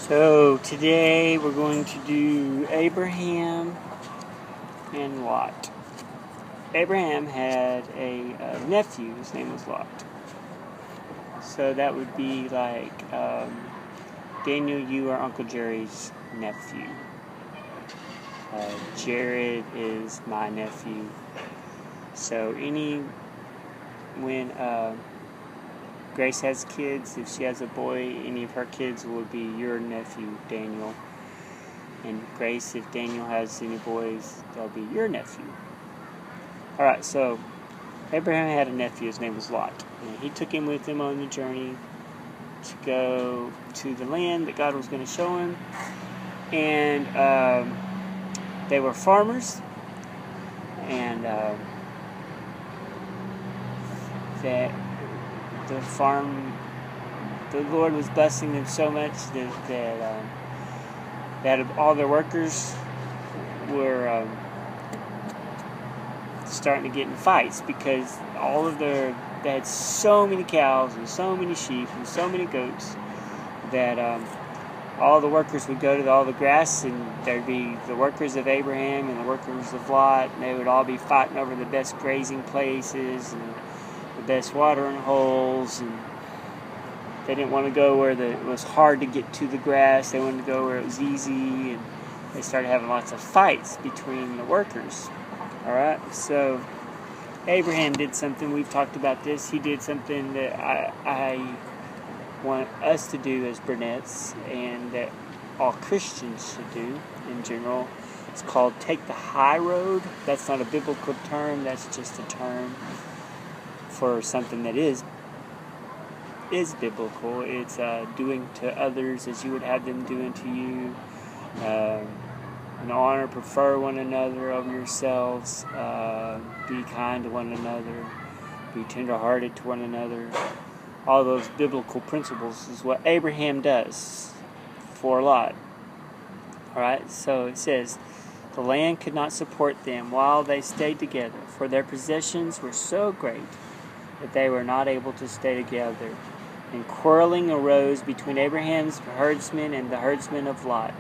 So today we're going to do Abraham and Lot. Abraham had a nephew, his name was Lot. So that would be like Daniel, you are Uncle Jerry's nephew. Jared is my nephew. So when Grace has kids, if she has a boy, any of her kids will be your nephew, Daniel. And Grace, if Daniel has any boys, they'll be your nephew. Alright, so Abraham had a nephew, his name was Lot. And he took him with him on the journey to go to the land that God was going to show him. And they were farmers. And the Lord was blessing them so much that all their workers were starting to get in fights because they had so many cows and so many sheep and so many goats that all the workers would go to all the grass, and there'd be the workers of Abraham and the workers of Lot, and they would all be fighting over the best grazing places and the best watering holes, and they didn't want to go where it was hard to get to the grass. They wanted to go where it was easy, and they started having lots of fights between the workers. Alright, so Abraham did something, we've talked about this, he did something that I want us to do as brunettes, and that all Christians should do in general. It's called take the high road. That's not a biblical term, that's just a term for something that is biblical. It's doing to others as you would have them doing to you. Honor, prefer one another over yourselves. Be kind to one another. Be tender-hearted to one another. All those biblical principles is what Abraham does for Lot. Alright, so it says, the land could not support them while they stayed together, for their possessions were so great that they were not able to stay together. And quarreling arose between Abraham's herdsmen and the herdsmen of Lot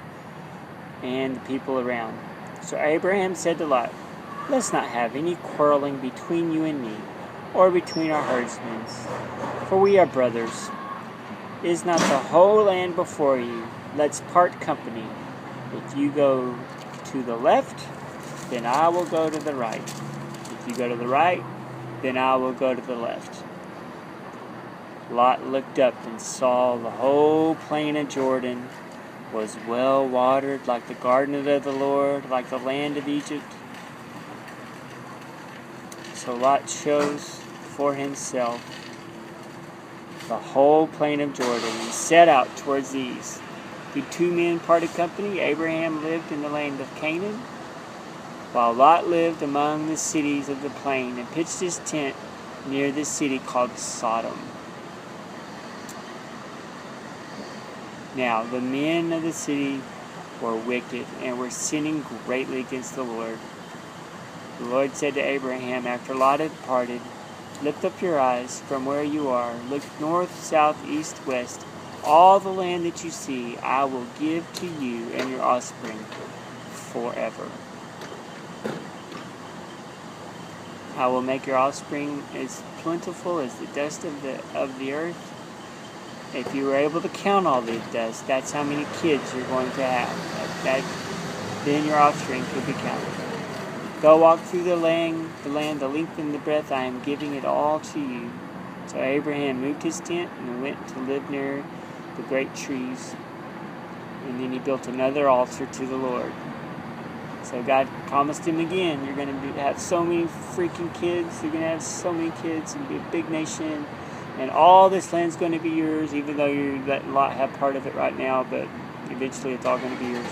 and the people around. So Abraham said to Lot, let's not have any quarreling between you and me, or between our herdsmen, for we are brothers. Is not the whole land before you? Let's part company. If you go to the left, then I will go to the right. If you go to the right, then I will go to the left. Lot looked up and saw the whole plain of Jordan was well watered, like the garden of the Lord, like the land of Egypt. So Lot chose for himself the whole plain of Jordan and set out towards the east. The two men parted company. Abraham lived in the land of Canaan, while Lot lived among the cities of the plain and pitched his tent near the city called Sodom. Now the men of the city were wicked and were sinning greatly against the Lord. The Lord said to Abraham after Lot had departed, lift up your eyes from where you are, look north, south, east, west. All the land that you see I will give to you and your offspring forever. I will make your offspring as plentiful as the dust of the earth. If you were able to count all the dust, that's how many kids you're going to have. Then your offspring could be counted. Go walk through the land, the length and the breadth. I am giving it all to you. So Abraham moved his tent and went to live near the great trees. And then he built another altar to the Lord. So God promised him again, you're going to have so many freaking kids. You're going to have so many kids and be a big nation. And all this land's going to be yours, even though you're letting Lot have part of it right now. But eventually it's all going to be yours.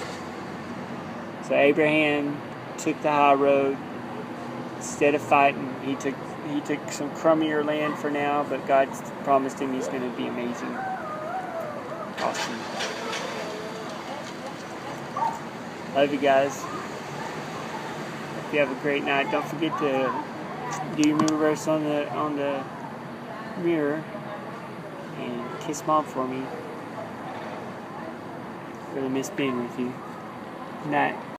So Abraham took the high road. Instead of fighting, he took some crummier land for now, but God promised him he's going to be amazing. Awesome. Love you guys. Hope you have a great night. Don't forget to do your mirror verse on the mirror and kiss Mom for me. Really miss being with you. Good night.